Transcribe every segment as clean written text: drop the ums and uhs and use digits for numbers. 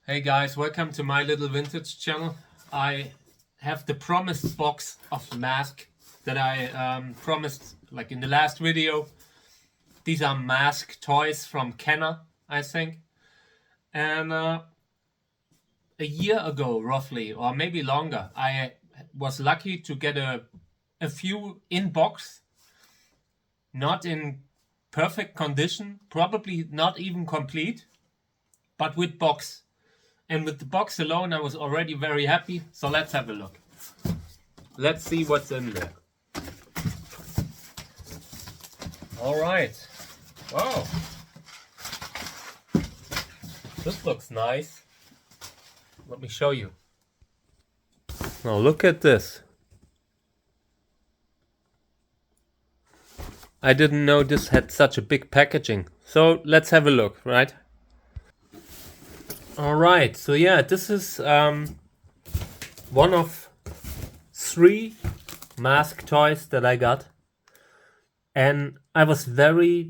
Hey guys, welcome to my little vintage channel. I have the promised box of M.A.S.K that I promised like in the last video. These are M.A.S.K toys from Kenner, I think. And a year ago, roughly, or maybe longer, I was lucky to get a few in box, not in perfect condition, probably not even complete, but with box. And with the box alone, I was already very happy. So let's have a look. Let's see what's in there. All right. Wow. This looks nice. Let me show you. Now look at this. I didn't know this had such a big packaging. So let's have a look, right? All right. So yeah, this is one of 3 M.A.S.K toys that I got. And I was very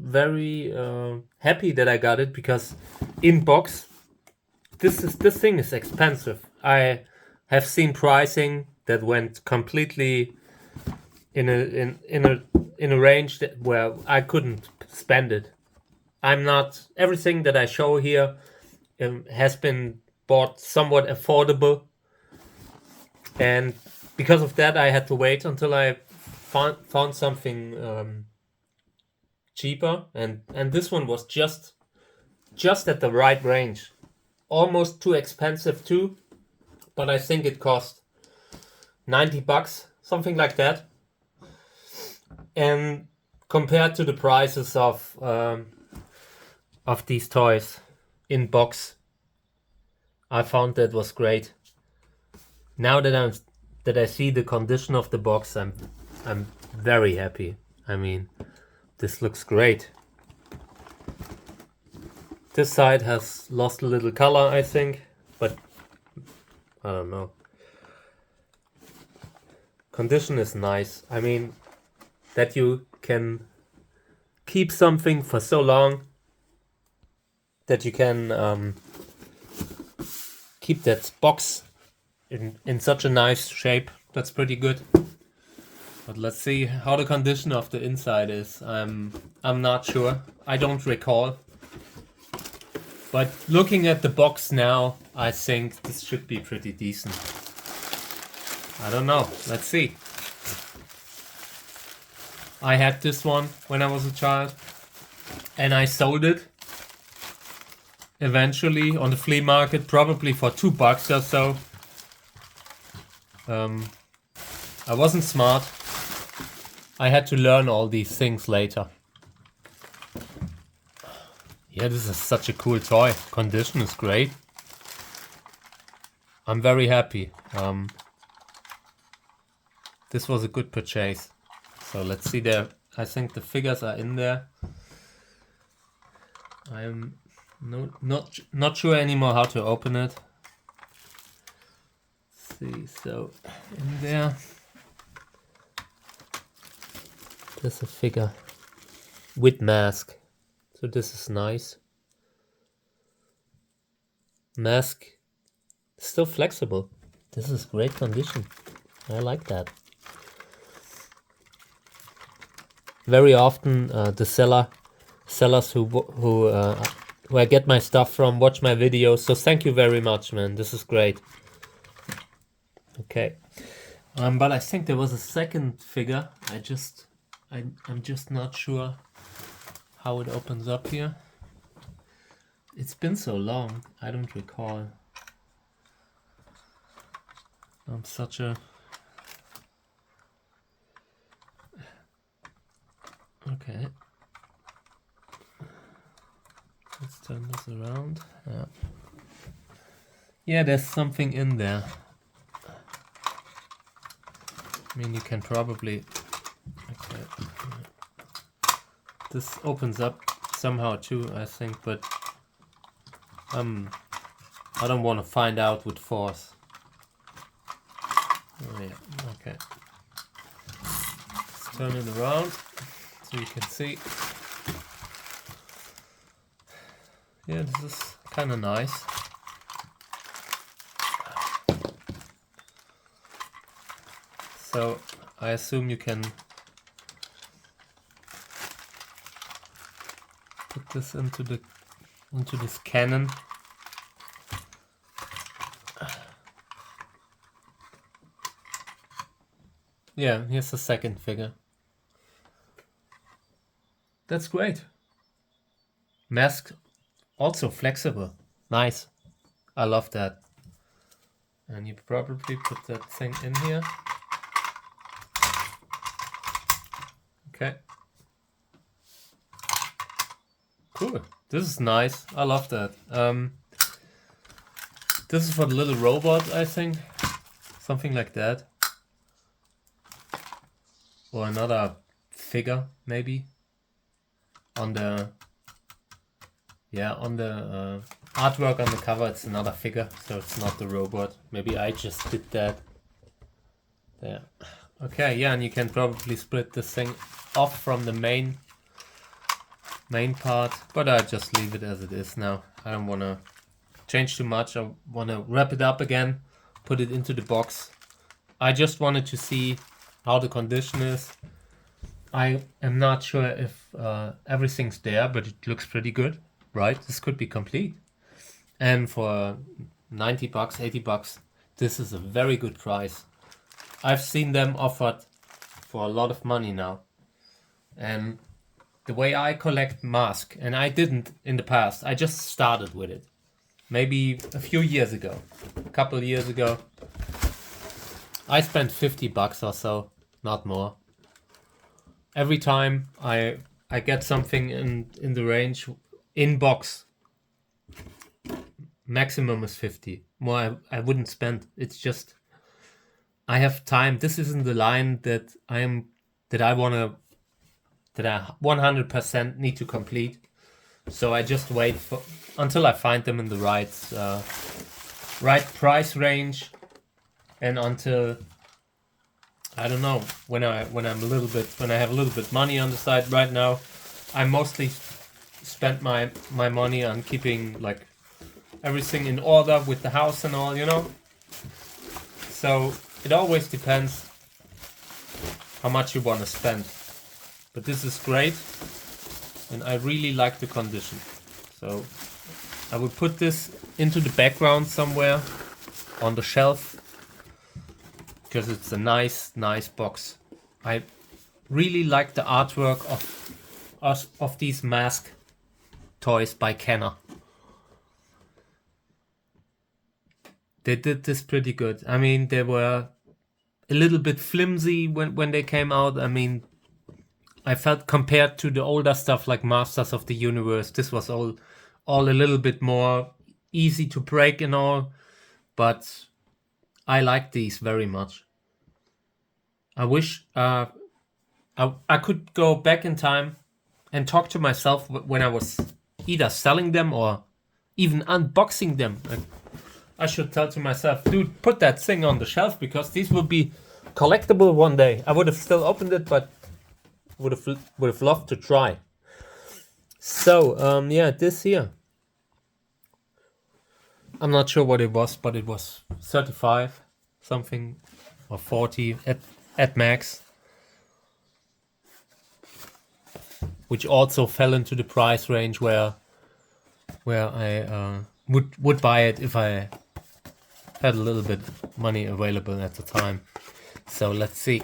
happy that I got it because in box, this thing is expensive. I have seen pricing that went completely in a range where I couldn't spend it. I'm not everything that I show here has been bought somewhat affordable, and because of that, I had to wait until I found something cheaper, and this one was just at the right range. Almost too expensive too, but I think it cost $90, something like that. And compared to the prices of these toys in box, I found that was great. Now that I see the condition of the box, I'm very happy. I mean, this looks great. This side has lost a little color, I think, but I don't know. Condition is nice. I mean, that you can keep something for so long that you can keep that box in such a nice shape. That's pretty good. But let's see how the condition of the inside is. I'm not sure. I don't recall. But looking at the box now, I think this should be pretty decent. I don't know. Let's see. I had this one when I was a child, and I sold it eventually on the flea market, probably for $2 or so. I wasn't smart. I had to learn all these things later. Yeah, this is such a cool toy. Condition is great. I'm very happy. This was a good purchase. So let's see there. I think the figures are in there. I'm not sure anymore how to open it. Let's see, so in there, there's a figure with M.A.S.K. So this is nice. M.A.S.K. still flexible. This is great condition. I like that. Very often the sellers who I get my stuff from watch my videos. So thank you very much, man. This is great. Okay. But I think there was a second figure. I'm just not sure how it opens up here. It's been so long, I don't recall. I'm such a... Okay. Let's turn this around. Yeah, there's something in there. I mean, you can probably... Okay. This opens up somehow too, I think, but I don't want to find out with force. Oh yeah, okay. Let's turn it around so you can see. Yeah, this is kind of nice. So I assume you can put this into this cannon. Yeah, here's the second figure. That's great. M.A.S.K also flexible. Nice. I love that. And you probably put that thing in here. Okay. Cool. This is nice. I love that. This is for the little robot, I think. Something like that. Or another figure, maybe. On the artwork on the cover, it's another figure, so it's not the robot. Maybe I just did that. There. Okay, yeah, and you can probably split this thing off from the main part, but I just leave it as it is now. I don't want to change too much. I want to wrap it up again, put it into the box. I just wanted to see how the condition is. I am not sure if everything's there, but it looks pretty good, right? This could be complete. And for 90 bucks, 80 bucks, this is a very good price. I've seen them offered for a lot of money now. And the way I collect M.A.S.K, and I didn't in the past, I just started with it. Maybe a few years ago, a couple of years ago. I spent 50 bucks or so, not more. Every time I get something in the range, in box, maximum is 50. More I wouldn't spend. It's just I have time. This isn't the line that I 100% need to complete. So I just wait until I find them in the right price range, and until I don't know, when I have a little bit money on the side. Right now, I mostly spent my money on keeping like everything in order with the house and all, you know. So it always depends how much you want to spend. But this is great, and I really like the condition. So I will put this into the background somewhere on the shelf, because it's a nice box. I really like the artwork of these M.A.S.K toys by Kenner. They did this pretty good. I mean, they were a little bit flimsy when they came out. I mean, I felt compared to the older stuff like Masters of the Universe, this was all a little bit more easy to break and all. But I like these very much. I wish I could go back in time and talk to myself when I was either selling them or even unboxing them. I should tell to myself, dude, put that thing on the shelf, because these will be collectible one day. I would have still opened it, but would have loved to try. So yeah, this here, I'm not sure what it was, but it was 35 something or 40 at max, which also fell into the price range where I would buy it if I had a little bit money available at the time. So let's see.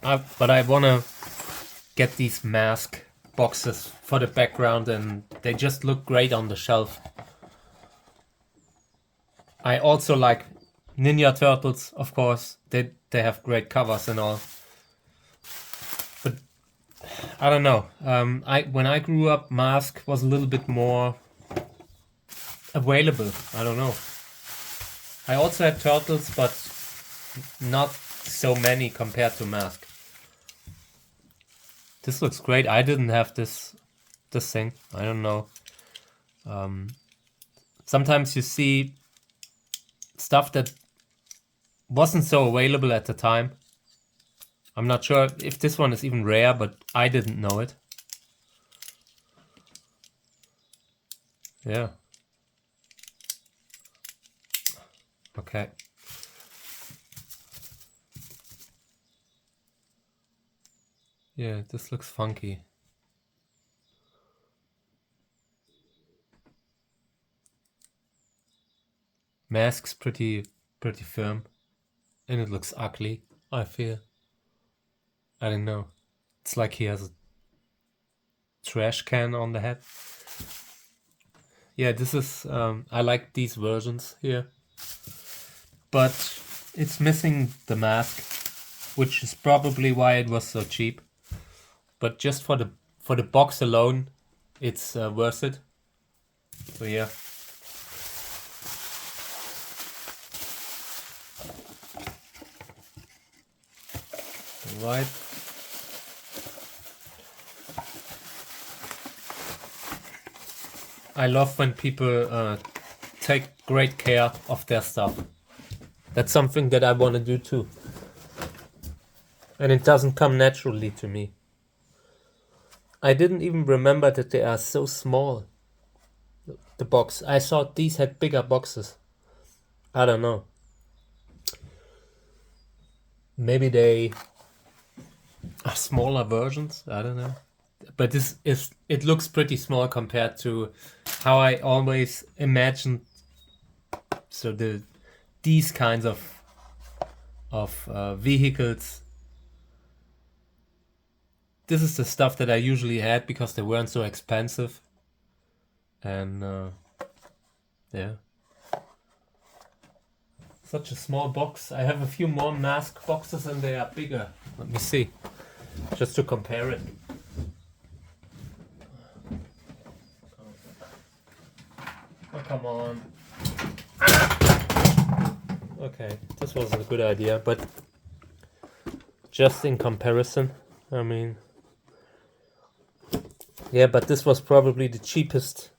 But I wanna get these M.A.S.K boxes for the background, and they just look great on the shelf. I also like Ninja Turtles, of course. They have great covers and all. But I don't know. When I grew up, M.A.S.K was a little bit more available. I don't know. I also had Turtles, but not so many compared to M.A.S.K. This looks great. I didn't have this thing. I don't know. Sometimes you see stuff that wasn't so available at the time. I'm not sure if this one is even rare, but I didn't know it. Yeah. Okay. Yeah, this looks funky. Mask's pretty firm, and it looks ugly, I feel. I don't know. It's like he has a trash can on the head. Yeah, this is, I like these versions here. But it's missing the mask, which is probably why it was so cheap. But just for the box alone, it's worth it. So yeah. Right. I love when people take great care of their stuff. That's something that I want to do too. And it doesn't come naturally to me. I didn't even remember that they are so small. The box. I thought these had bigger boxes. I don't know. Maybe they are smaller versions. I don't know. But it looks pretty small compared to how I always imagined. So these kinds of vehicles. This is the stuff that I usually had because they weren't so expensive. And yeah. Such a small box. I have a few more mask boxes and they are bigger. Let me see. Just to compare it. Oh, come on. Okay, this wasn't a good idea, but just in comparison, I mean, yeah, but this was probably the cheapest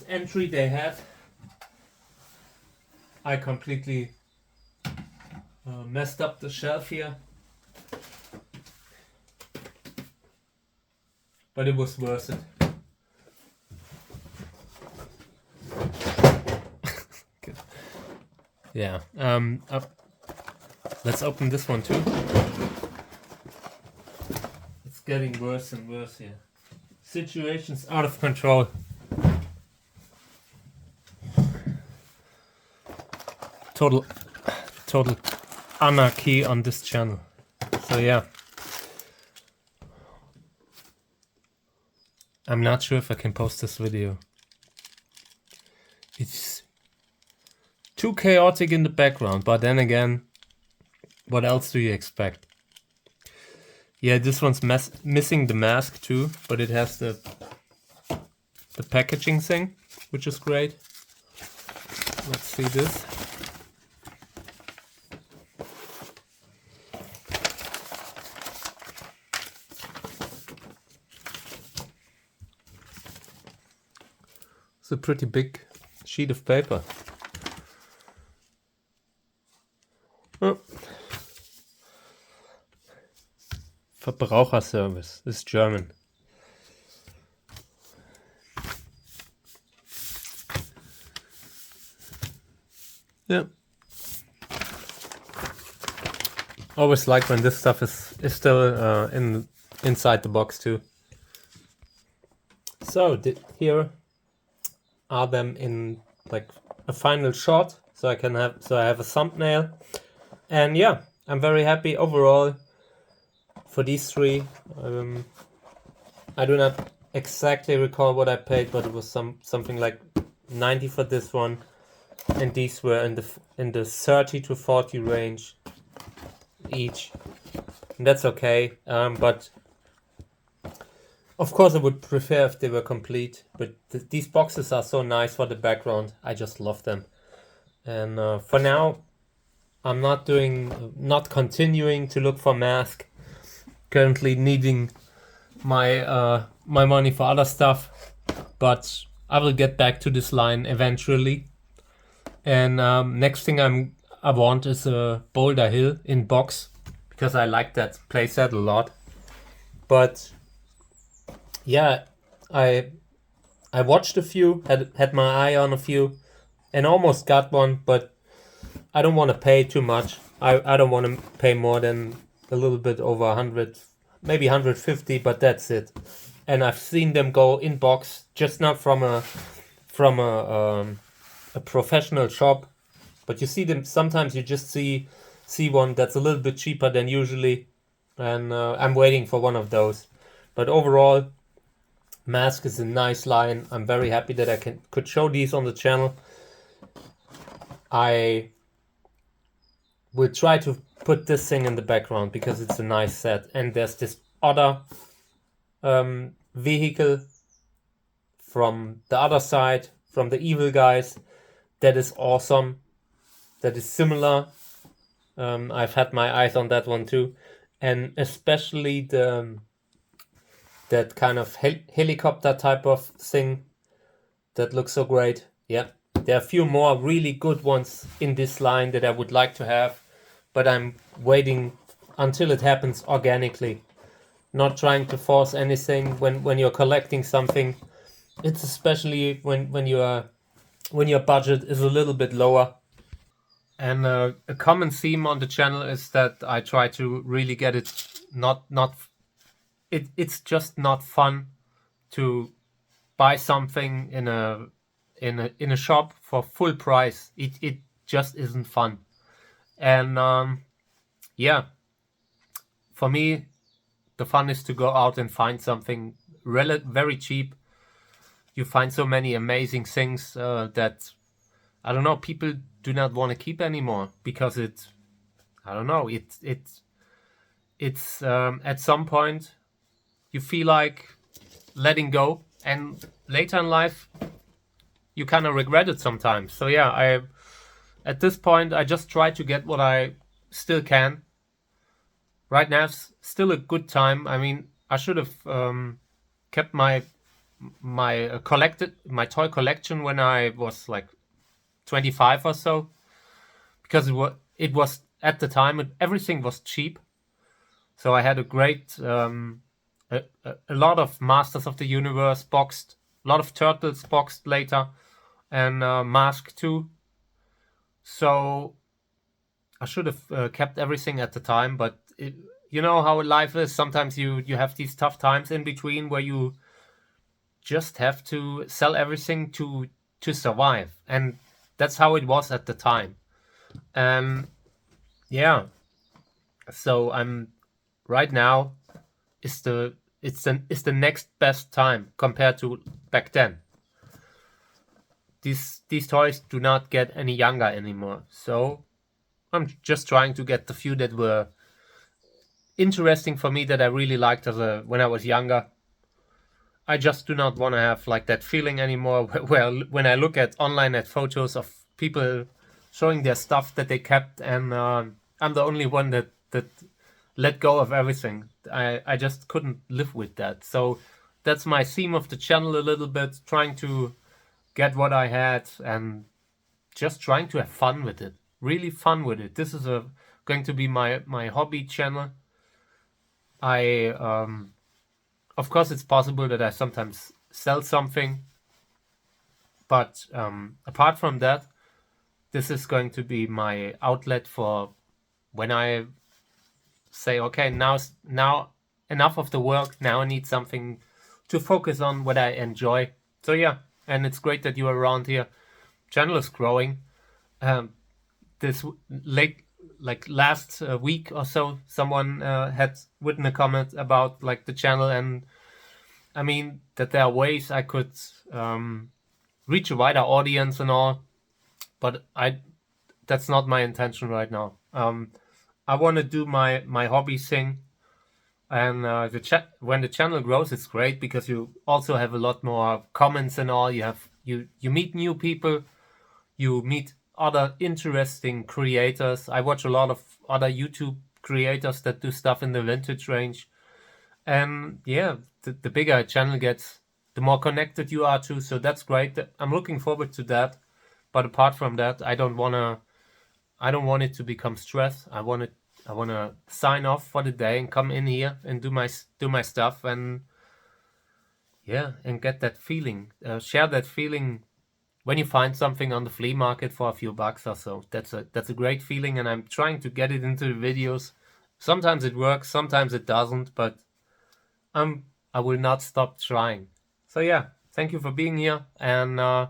entry they had. I completely messed up the shelf here, but it was worth it. Yeah. Let's open this one too. It's getting worse and worse here. Situation's out of control. Total anarchy on this channel. So yeah. I'm not sure if I can post this video. It's too chaotic in the background, but then again, what else do you expect? Yeah, this one's missing the mask too, but it has the packaging thing, which is great. Let's see this. It's a pretty big sheet of paper. Oh. Verbraucherservice is German. Yeah. Always like when this stuff is still inside the box too. So here are them in like a final shot, so I have a thumbnail, and yeah, I'm very happy overall for these three. I do not exactly recall what I paid, but it was something like 90 for this one, and these were in the 30 to 40 range each, and that's okay. But of course I would prefer if they were complete, but these boxes are so nice for the background. I just love them. And for now, I'm not continuing to look for M.A.S.K. Currently needing my money for other stuff, but I will get back to this line eventually. And next thing I want is a Boulder Hill in box, because I like that playset a lot. But yeah, I watched a few, had my eye on a few, and almost got one, but I don't want to pay too much. I don't want to pay more than a little bit over 100, maybe 150, but that's it. And I've seen them go in box, just not from a professional shop, but you see them sometimes. You just see one that's a little bit cheaper than usually, and I'm waiting for one of those. But overall, M.A.S.K is a nice line. I'm very happy that I could show these on the channel. I will try to put this thing in the background because it's a nice set. And there's this other vehicle from the other side, from the evil guys, that is awesome, that is similar. I've had my eyes on that one too, and especially that kind of helicopter type of thing that looks so great. Yeah, there are a few more really good ones in this line that I would like to have, but I'm waiting until it happens organically, not trying to force anything. When you're collecting something, it's especially when your budget is a little bit lower. And a common theme on the channel is that I try to really get it it's just not fun to buy something in a shop for full price. It just isn't fun. And yeah, for me, the fun is to go out and find something very cheap. You find so many amazing things that, I don't know, people do not want to keep anymore because I don't know, it's at some point you feel like letting go, and later in life you kind of regret it sometimes. So yeah, at this point I just try to get what I still can. Right now it's still a good time. I mean, I should have kept my toy collection when I was like 25 or so, because it was at the time everything was cheap. So I had a great a lot of Masters of the Universe boxed, a lot of Turtles boxed later, and M.A.S.K too. So I should have kept everything at the time, but you know how life is. Sometimes you have these tough times in between where you just have to sell everything to survive, and that's how it was at the time. And yeah, so I'm right now is the next best time compared to back then. These toys do not get any younger anymore, so I'm just trying to get the few that were interesting for me, that I really liked when I was younger. I just do not want to have like that feeling anymore where when I look at photos of people showing their stuff that they kept, and I'm the only one that let go of everything. I just couldn't live with that. So that's my theme of the channel a little bit, trying to get what I had and just trying to have fun with it. Really fun with it. This is going to be my hobby channel. Of course, it's possible that I sometimes sell something, but apart from that, this is going to be my outlet for when I say, okay, now enough of the work. Now I need something to focus on what I enjoy. So yeah, and it's great that you're around here. Channel is growing. This last week or so, someone had written a comment about like the channel, and I mean that there are ways I could reach a wider audience and all, but that's not my intention right now. I want to do my hobby thing, and when the channel grows, it's great because you also have a lot more comments and all. You meet new people, you meet other interesting creators. I watch a lot of other YouTube creators that do stuff in the vintage range, and yeah, the bigger a channel gets, the more connected you are to. So that's great. I'm looking forward to that. But apart from that, I don't want it to become stress. I want to sign off for the day and come in here and do my stuff, and yeah, and get that feeling, share that feeling when you find something on the flea market for a few bucks or so. That's a great feeling, and I'm trying to get it into the videos Sometimes it works, sometimes it doesn't, but I will not stop trying. So yeah, thank you for being here, and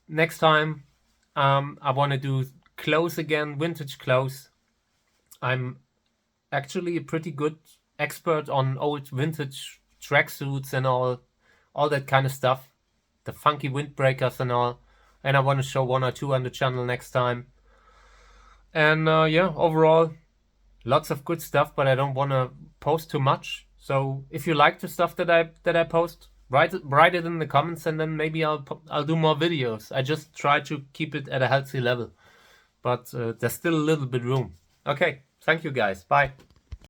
next time I want to do clothes again, vintage clothes. I'm actually a pretty good expert on old vintage tracksuits and all that kind of stuff, the funky windbreakers and all. And I want to show one or two on the channel next time. And yeah, overall, lots of good stuff, but I don't want to post too much. So if you like the stuff that I post, write it in the comments, and then maybe I'll do more videos. I just try to keep it at a healthy level, but there's still a little bit room. Okay, thank you guys. Bye.